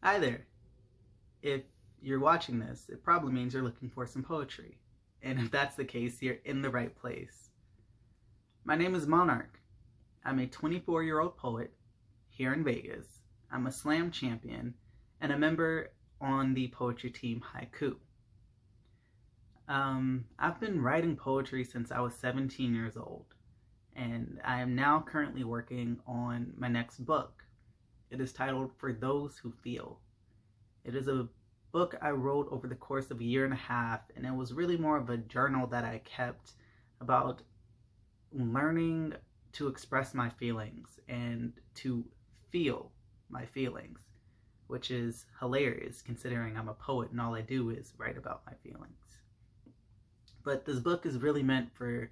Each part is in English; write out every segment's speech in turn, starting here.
Hi there. If you're watching this, it probably means you're looking for some poetry. And if that's the case, you're in the right place. My name is Monarch. I'm a 24-year-old poet here in Vegas. I'm a slam champion and a member on the poetry team Haiku. I've been writing poetry since I was 17 years old, and I am now currently working on my next book. It is titled For Those Who Feel. It is a book I wrote over the course of a year and a half, and it was really more of a journal that I kept about learning to express my feelings and to feel my feelings, which is hilarious considering I'm a poet and all I do is write about my feelings. But this book is really meant for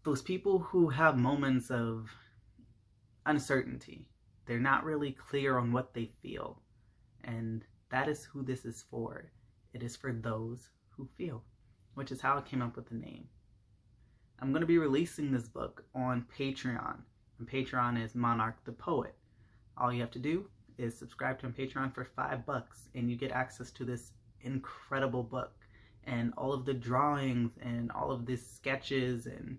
those people who have moments of uncertainty. They're not really clear on what they feel, and that is who this is for. It is for those who feel, which is how I came up with the name. I'm going to be releasing this book on Patreon. And Patreon is Monarch the Poet. All you have to do is subscribe to my Patreon for $5 and you get access to this incredible book and all of the drawings and all of the sketches and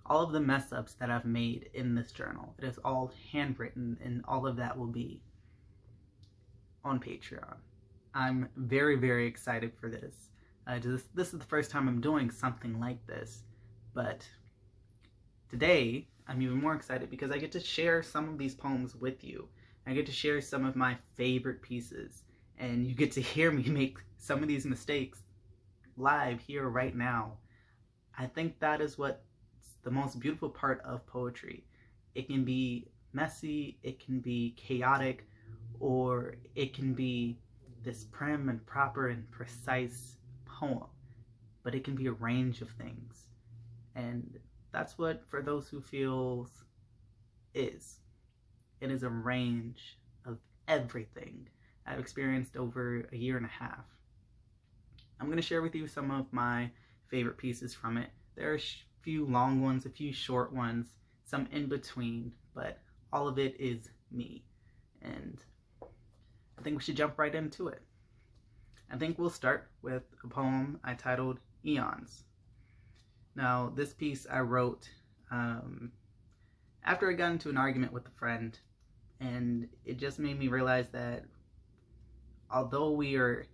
all of the mess ups that I've made in this journal. It is all handwritten, and all of that will be on Patreon. I'm very, very excited for this. This is the first time I'm doing something like this, but today I'm even more excited because I get to share some of these poems with you. I get to share some of my favorite pieces, and you get to hear me make some of these mistakes live here right now. I think that is what's the most beautiful part of poetry. It can be messy, it can be chaotic, or it can be this prim and proper and precise poem, but it can be a range of things. And that's what For Those Who Feels is. It is a range of everything I've experienced over a year and a half. I'm going to share with you some of my favorite pieces from it. There are a few long ones, a few short ones, some in between, but all of it is me. And I think we should jump right into it. I think we'll start with a poem I titled Eons. Now, this piece I wrote after I got into an argument with a friend, and it just made me realize that although we are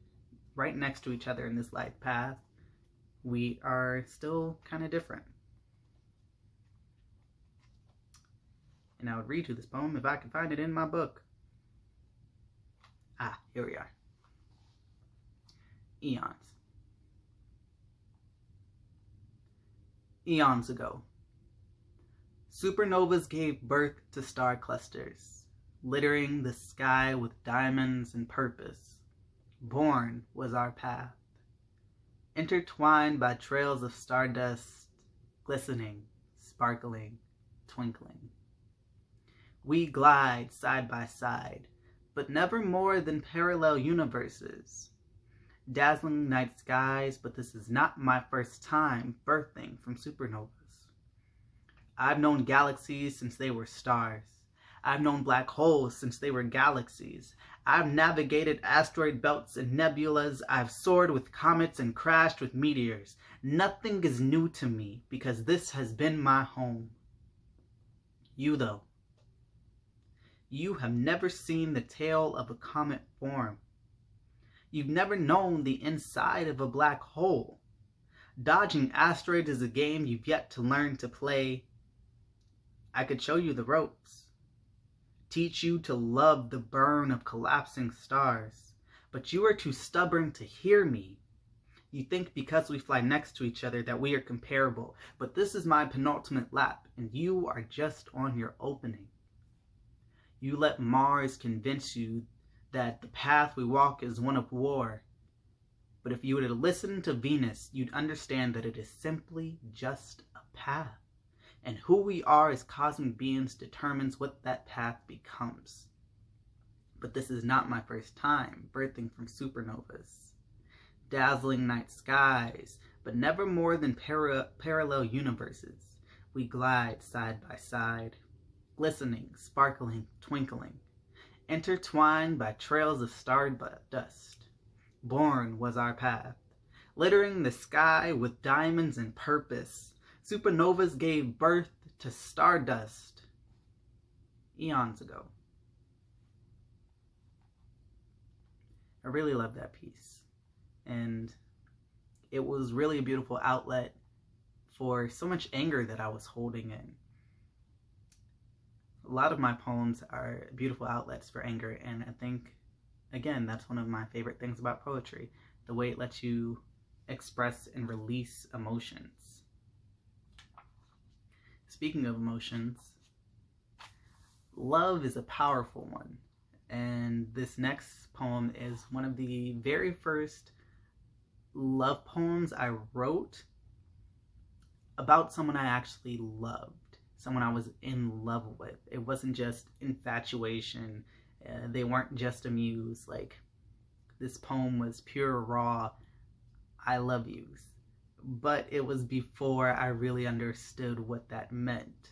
right next to each other in this life path, we are still kind of different. And I would read you this poem if I could find it in my book. Here we are. Eons. Eons ago, supernovas gave birth to star clusters, littering the sky with diamonds and purpose. Born was our path, intertwined by trails of stardust, glistening, sparkling, twinkling. We glide side by side, but never more than parallel universes. Dazzling night skies, but this is not my first time birthing from supernovas. I've known galaxies since they were stars. I've known black holes since they were galaxies. I've navigated asteroid belts and nebulas. I've soared with comets and crashed with meteors. Nothing is new to me because this has been my home. You, though, you have never seen the tail of a comet form. You've never known the inside of a black hole. Dodging asteroids is a game you've yet to learn to play. I could show you the ropes, teach you to love the burn of collapsing stars, but you are too stubborn to hear me. You think because we fly next to each other that we are comparable, but this is my penultimate lap, and you are just on your opening. You let Mars convince you that the path we walk is one of war, but if you were to listen to Venus, you'd understand that it is simply just a path. And who we are as cosmic beings determines what that path becomes. But this is not my first time birthing from supernovas. Dazzling night skies, but never more than parallel universes. We glide side by side, glistening, sparkling, twinkling. intertwined by trails of stardust. Born was our path, littering the sky with diamonds and purpose. Supernovas gave birth to stardust eons ago. I really love that piece. And it was really a beautiful outlet for so much anger that I was holding in. A lot of my poems are beautiful outlets for anger, and I think, again, that's one of my favorite things about poetry, the way it lets you express and release emotions. Speaking of emotions, love is a powerful one, and this next poem is one of the very first love poems I wrote about someone I actually loved. Someone I was in love with. It wasn't just infatuation. They weren't just a muse. Like, this poem was pure, raw, I love yous. But it was before I really understood what that meant.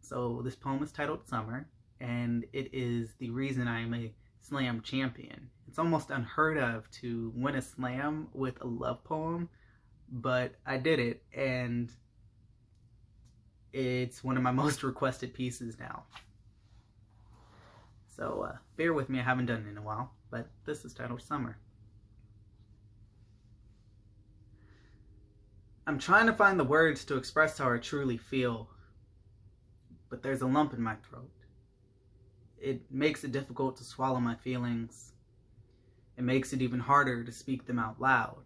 So this poem is titled Summer, and it is the reason I am a slam champion. It's almost unheard of to win a slam with a love poem, but I did it, and it's one of my most requested pieces now. So bear with me, I haven't done it in a while, but this is titled Summer. I'm trying to find the words to express how I truly feel, but there's a lump in my throat. It makes it difficult to swallow my feelings. It makes it even harder to speak them out loud.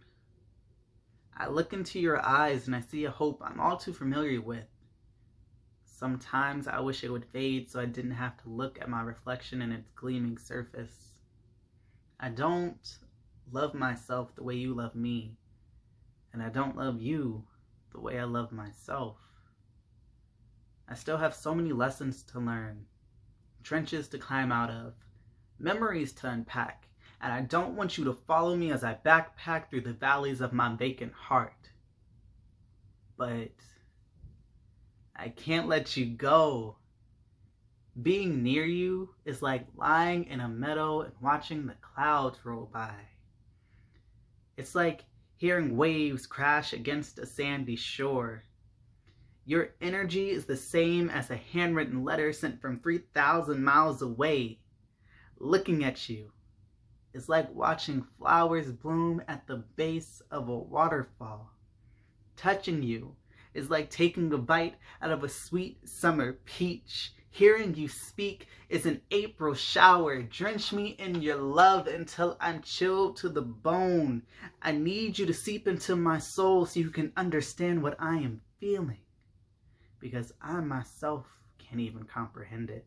I look into your eyes and I see a hope I'm all too familiar with. Sometimes I wish it would fade so I didn't have to look at my reflection in its gleaming surface. I don't love myself the way you love me, and I don't love you the way I love myself. I still have so many lessons to learn, trenches to climb out of, memories to unpack, and I don't want you to follow me as I backpack through the valleys of my vacant heart. But I can't let you go. Being near you is like lying in a meadow and watching the clouds roll by. It's like hearing waves crash against a sandy shore. Your energy is the same as a handwritten letter sent from 3,000 miles away. Looking at you is like watching flowers bloom at the base of a waterfall. Touching you is like taking a bite out of a sweet summer peach. Hearing you speak is an April shower. Drench me in your love until I'm chilled to the bone. I need you to seep into my soul so you can understand what I am feeling, because I myself can't even comprehend it.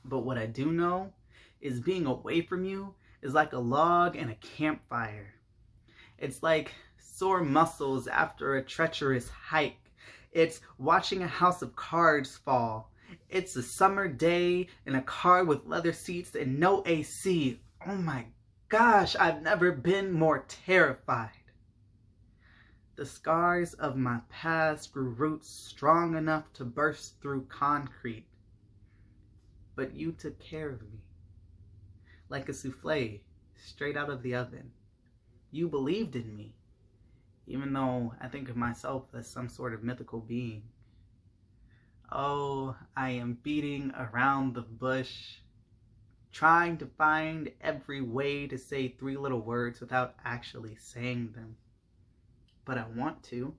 But what I do know is being away from you is like a log in a campfire. It's like sore muscles after a treacherous hike. It's watching a house of cards fall. It's a summer day in a car with leather seats and no AC. Oh my gosh, I've never been more terrified. The scars of my past grew roots strong enough to burst through concrete. But you took care of me, like a souffle straight out of the oven. You believed in me, even though I think of myself as some sort of mythical being. Oh, I am beating around the bush, trying to find every way to say 3 little words without actually saying them. But I want to.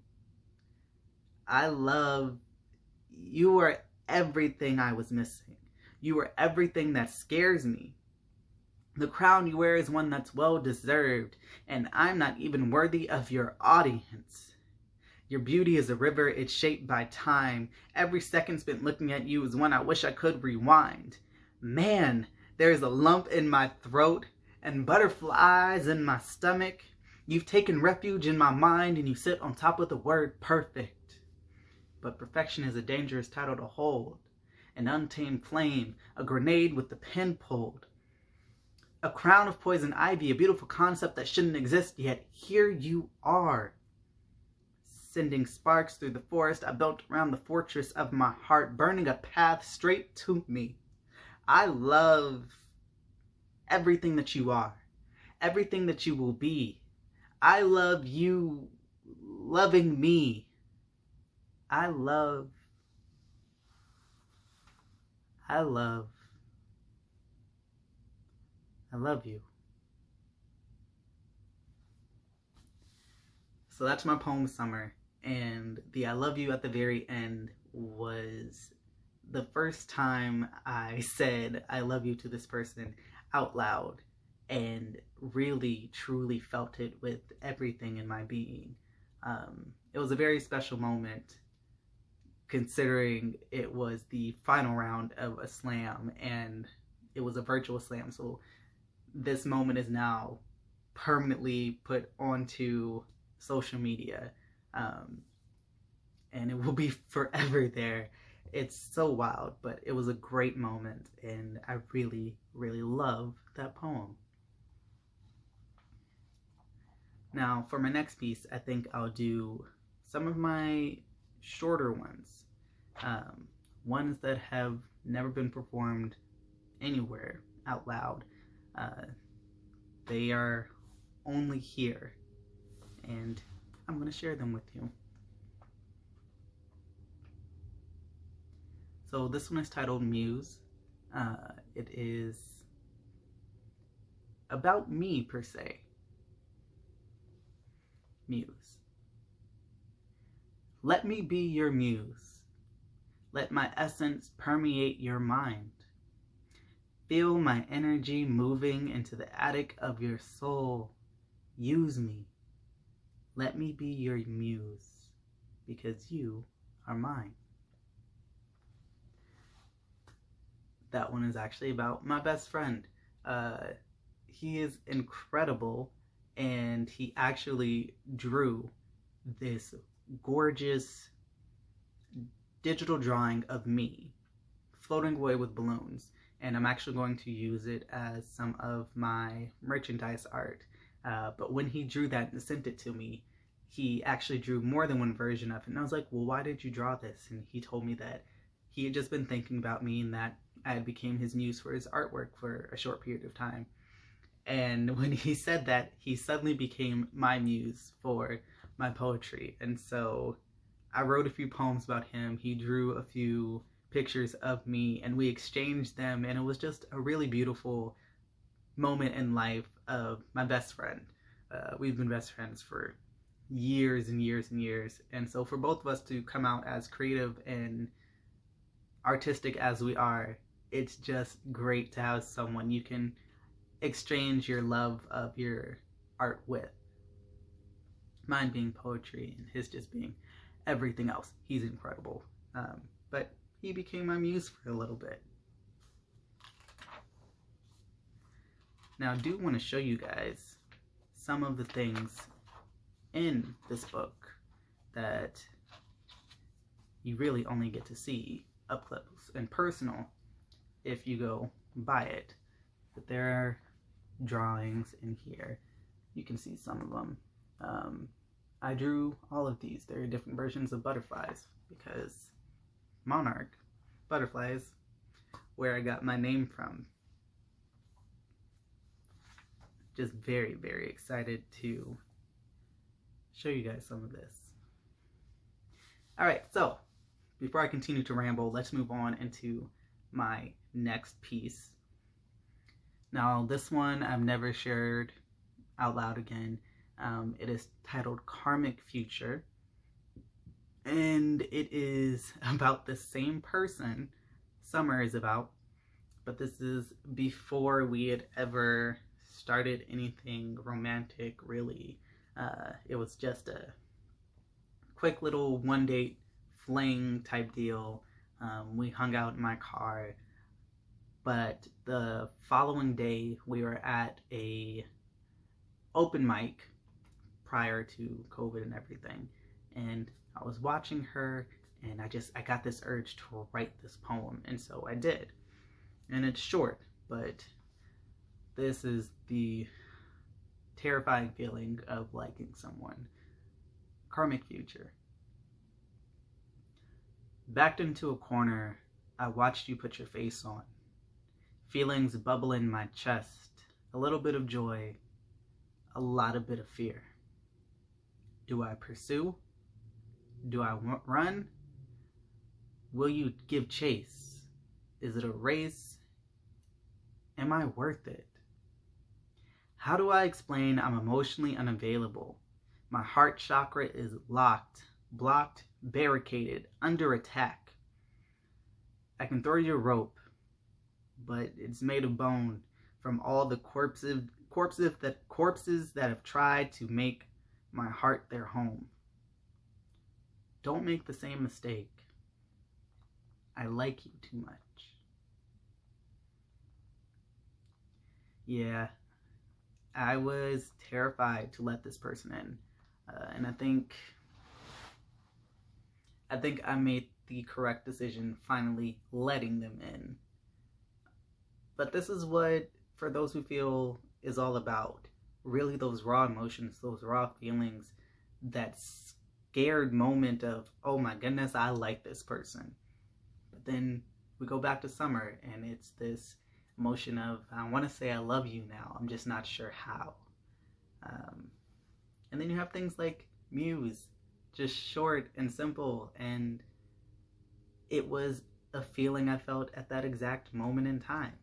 I love you. Are everything I was missing. You are everything that scares me. The crown you wear is one that's well deserved, and I'm not even worthy of your audience. Your beauty is a river, it's shaped by time. Every second spent looking at you is one I wish I could rewind. Man, there is a lump in my throat and butterflies in my stomach. You've taken refuge in my mind and you sit on top of the word perfect. But perfection is a dangerous title to hold. An untamed flame, a grenade with the pin pulled. A crown of poison ivy, a beautiful concept that shouldn't exist, yet here you are. Sending sparks through the forest I built around the fortress of my heart, burning a path straight to me. I love everything that you are, everything that you will be. I love you loving me. I love you. So that's my poem, Summer. And the I love you at the very end was the first time I said I love you to this person out loud and really, truly felt it with everything in my being. It was a very special moment considering it was the final round of a slam and it was a virtual slam. So this moment is now permanently put onto social media, and it will be forever there. It's so wild, but it was a great moment, and I really, really love that poem. Now, for my next piece, I think I'll do some of my shorter ones, ones that have never been performed anywhere out loud. They are only here, and I'm going to share them with you. So this one is titled Muse. It is about me, per se. Muse. Let me be your muse. Let my essence permeate your mind. Feel my energy moving into the attic of your soul. Use me. Let me be your muse, because you are mine. That one is actually about my best friend. He is incredible, and he actually drew this gorgeous digital drawing of me floating away with balloons, and I'm actually going to use it as some of my merchandise art. But when he drew that and sent it to me, he actually drew more than one version of it, and I was like, well, why did you draw this? And he told me that he had just been thinking about me and that I became his muse for his artwork for a short period of time. And when he said that, he suddenly became my muse for my poetry. And so I wrote a few poems about him. He drew a few pictures of me, and we exchanged them, and it was just a really beautiful moment in life of my best friend. We've been best friends for years and years and years, and so for both of us to come out as creative and artistic as we are, it's just great to have someone you can exchange your love of your art with. Mine being poetry and his just being everything else. He's incredible. But he became my muse for a little bit. Now I do want to show you guys some of the things in this book that you really only get to see up close and personal if you go buy it. But there are drawings in here. You can see some of them. I drew all of these. There are different versions of butterflies because Monarch butterflies, where I got my name from. Just very, very excited to show you guys some of this. Alright, so before I continue to ramble, let's move on into my next piece. Now, this one I've never shared out loud again. It is titled Karmic Future, and it is about the same person Summer is about, but this is before we had ever started anything romantic, really. It was just a quick little one date fling type deal. We hung out in my car, but the following day we were at a open mic prior to COVID and everything, and I was watching her, and I got this urge to write this poem, and so I did. And it's short, but this is the terrifying feeling of liking someone. Karmic Future. Backed into a corner, I watched you put your face on. Feelings bubble in my chest, a little bit of joy, a lot of bit of fear. Do I pursue? Do I run? Will you give chase? Is it a race? Am I worth it? How do I explain I'm emotionally unavailable? My heart chakra is locked, blocked, barricaded, under attack. I can throw you a rope, but it's made of bone from all the corpses that have tried to make my heart their home. Don't make the same mistake. I like you too much. Yeah, I was terrified to let this person in. And I think I made the correct decision finally letting them in. But this is what, for those who feel, is all about. Really those raw emotions, those raw feelings, that scared moment of, oh my goodness, I like this person. But then we go back to summer and it's this emotion of, I want to say I love you now, I'm just not sure how. And then you have things like Muse, just short and simple, and it was a feeling I felt at that exact moment in time.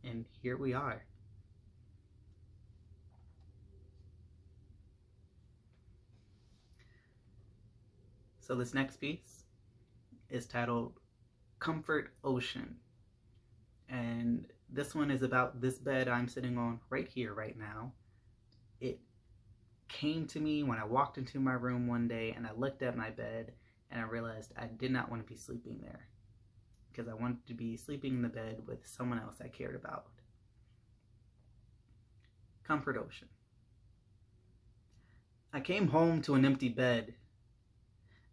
And here we are. So this next piece is titled Comfort Ocean. And this one is about this bed I'm sitting on right here, right now. It came to me when I walked into my room one day and I looked at my bed and I realized I did not want to be sleeping there, because I wanted to be sleeping in the bed with someone else I cared about. Comfort Ocean. I came home to an empty bed,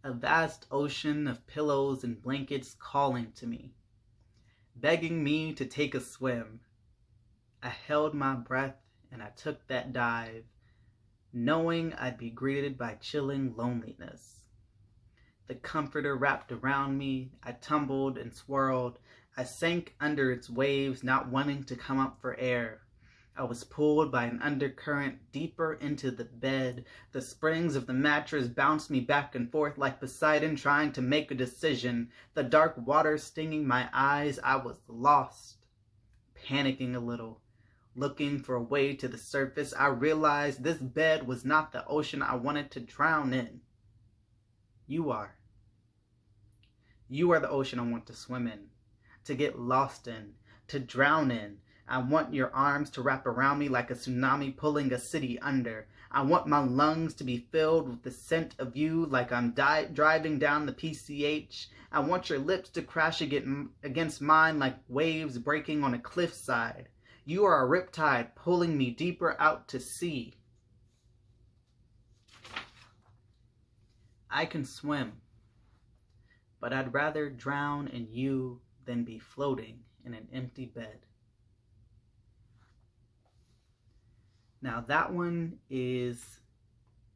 a vast ocean of pillows and blankets calling to me, begging me to take a swim. I held my breath and I took that dive, knowing I'd be greeted by chilling loneliness. The comforter wrapped around me, I tumbled and swirled. I sank under its waves, not wanting to come up for air. I was pulled by an undercurrent deeper into the bed. The springs of the mattress bounced me back and forth like Poseidon trying to make a decision. The dark water stinging my eyes, I was lost, panicking a little. Looking for a way to the surface, I realized this bed was not the ocean I wanted to drown in. You are. You are the ocean I want to swim in, to get lost in, to drown in. I want your arms to wrap around me like a tsunami pulling a city under. I want my lungs to be filled with the scent of you like I'm driving down the PCH. I want your lips to crash against mine like waves breaking on a cliffside. You are a riptide pulling me deeper out to sea. I can swim, but I'd rather drown in you than be floating in an empty bed. Now that one is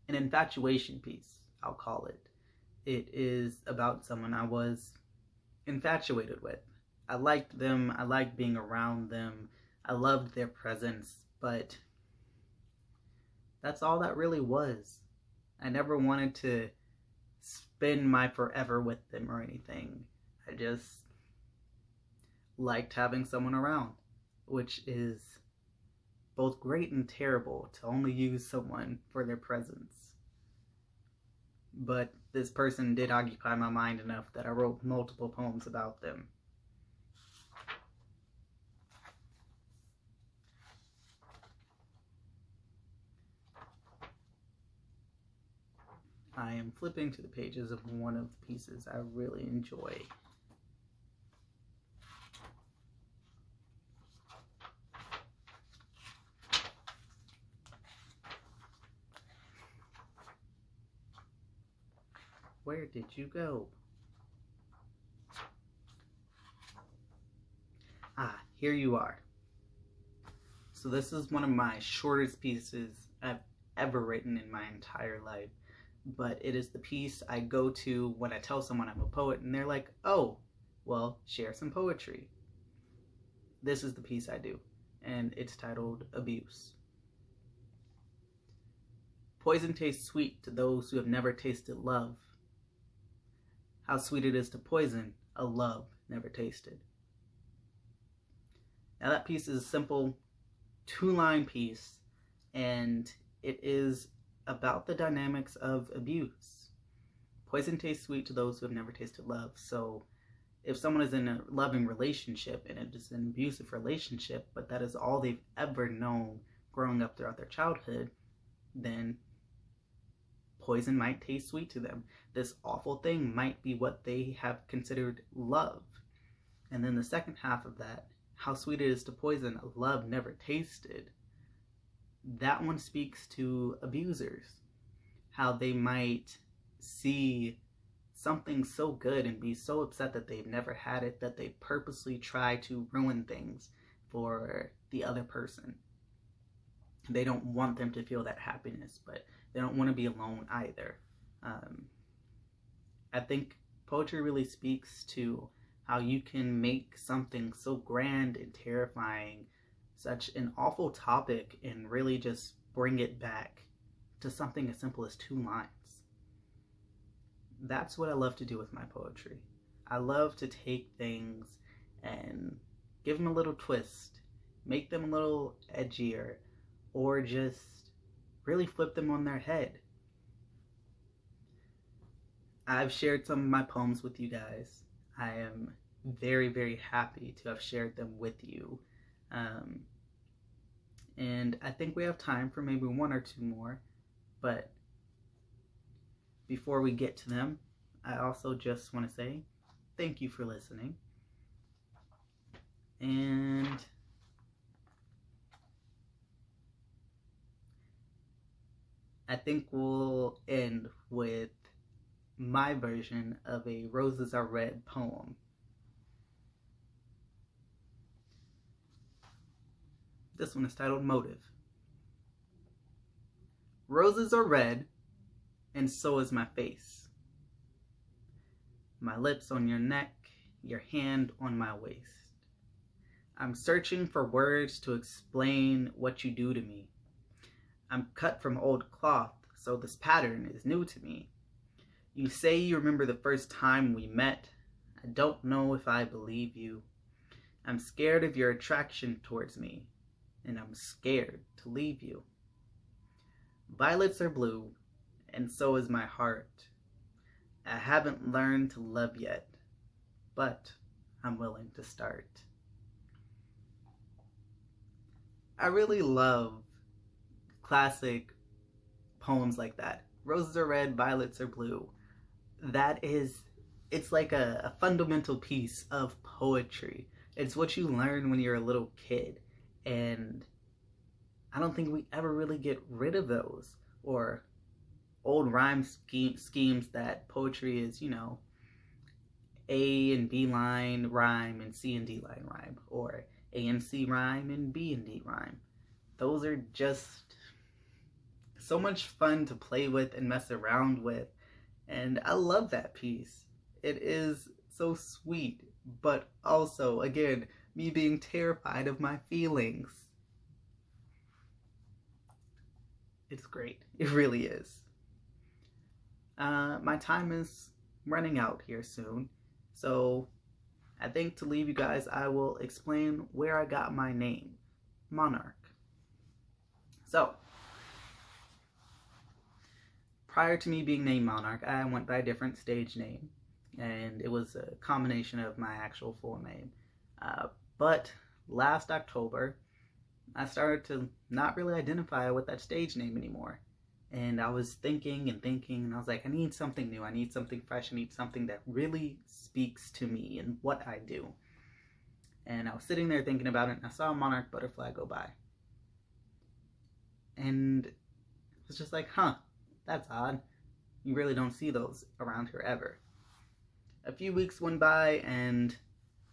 an infatuation piece, I'll call it. It is about someone I was infatuated with. I liked them, I liked being around them, I loved their presence, but that's all that really was. I never wanted to spend my forever with them or anything. I just liked having someone around, which is both great and terrible to only use someone for their presence. But this person did occupy my mind enough that I wrote multiple poems about them. I am flipping to the pages of one of the pieces I really enjoy. Where did you go? Ah, here you are. So this is one of my shortest pieces I've ever written in my entire life. But it is the piece I go to when I tell someone I'm a poet and they're like, oh, well, share some poetry. this is the piece I do, and it's titled Abuse. Poison tastes sweet to those who have never tasted love. How sweet it is to poison a love never tasted. Now that piece is a simple 2-line piece, and it is about the dynamics of abuse. Poison tastes sweet to those who have never tasted love. So if someone is in a loving relationship and it is an abusive relationship, but that is all they've ever known growing up throughout their childhood, then poison might taste sweet to them. This awful thing might be what they have considered love. And then the second half of that, how sweet it is to poison a love never tasted, that one speaks to abusers. How they might see something so good and be so upset that they've never had it that they purposely try to ruin things for the other person. They don't want them to feel that happiness, but they don't want to be alone either. I think poetry really speaks to how you can make something so grand and terrifying such an awful topic and really just bring it back to something as simple as 2 lines. That's what I love to do with my poetry. I love to take things and give them a little twist, make them a little edgier, or just really flip them on their head. I've shared some of my poems with you guys. I am very, very happy to have shared them with you. And I think we have time for maybe 1 or 2 more. But before we get to them, I also just want to say thank you for listening. And I think we'll end with my version of a Roses Are Red poem. This one is titled Motive. Roses are red, and so is my face. My lips on your neck, your hand on my waist. I'm searching for words to explain what you do to me. I'm cut from old cloth, so this pattern is new to me. You say you remember the first time we met. I don't know if I believe you. I'm scared of your attraction towards me, and I'm scared to leave you. Violets are blue, and so is my heart. I haven't learned to love yet, but I'm willing to start. I really love classic poems like that. Roses are red, violets are blue. It's like a fundamental piece of poetry. It's what you learn when you're a little kid. And I don't think we ever really get rid of those. Or old rhyme schemes that poetry is, A and B line rhyme and C and D line rhyme. Or A and C rhyme and B and D rhyme. Those are just so much fun to play with and mess around with. And I love that piece. It is so sweet, but also, again, me being terrified of my feelings. It's great. It really is. My time is running out here soon. So I think to leave you guys, I will explain where I got my name, Monarch. So, prior to me being named Monarch, I went by a different stage name, and it was a combination of my actual full name. But last October, I started to not really identify with that stage name anymore. And I was thinking, and I was like, I need something new, I need something fresh, I need something that really speaks to me and what I do. And I was sitting there thinking about it, and I saw a monarch butterfly go by. And it was just like, that's odd. You really don't see those around here ever. A few weeks went by, and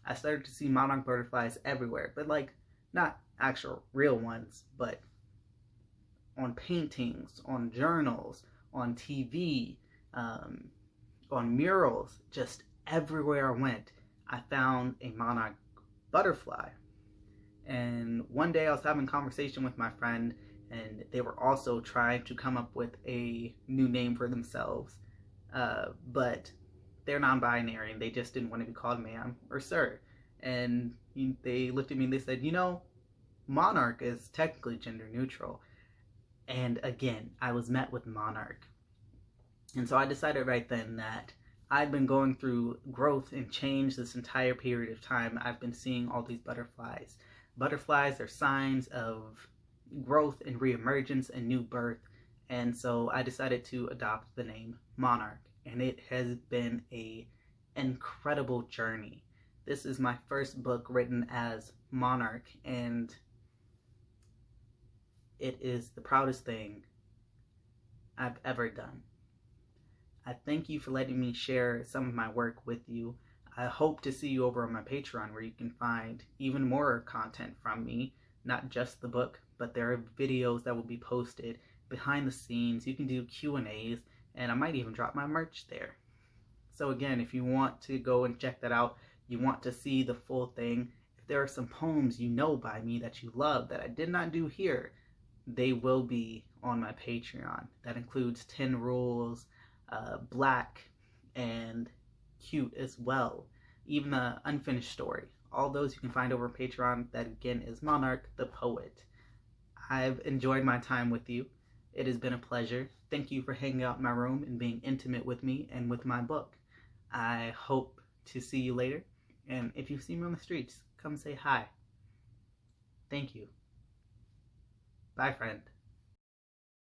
I started to see monarch butterflies everywhere, but like, not actual real ones, but on paintings, on journals, on TV, on murals, just everywhere I went, I found a monarch butterfly. And one day I was having a conversation with my friend, and they were also trying to come up with a new name for themselves. But they're non-binary, and they just didn't want to be called ma'am or sir. And they looked at me and they said, Monarch is technically gender neutral. And again, I was met with Monarch. And so I decided right then that I've been going through growth and change this entire period of time. I've been seeing all these butterflies. Butterflies are signs of growth and reemergence and new birth. And so I decided to adopt the name Monarch. And it has been an incredible journey. This is my first book written as Monarch, and it is the proudest thing I've ever done. I thank you for letting me share some of my work with you. I hope to see you over on my Patreon, where you can find even more content from me, not just the book, but there are videos that will be posted behind the scenes. You can do Q&As, and I might even drop my merch there. So again, if you want to go and check that out, you want to see the full thing, if there are some poems you know by me that you love that I did not do here, they will be on my Patreon. That includes 10 Rules, Black, and Cute as well. Even the Unfinished Story. All those you can find over on Patreon. That again is Monarch the Poet. I've enjoyed my time with you. It has been a pleasure. Thank you for hanging out in my room and being intimate with me and with my book. I hope to see you later. And if you see me on the streets, come say hi. Thank you. Bye, friend.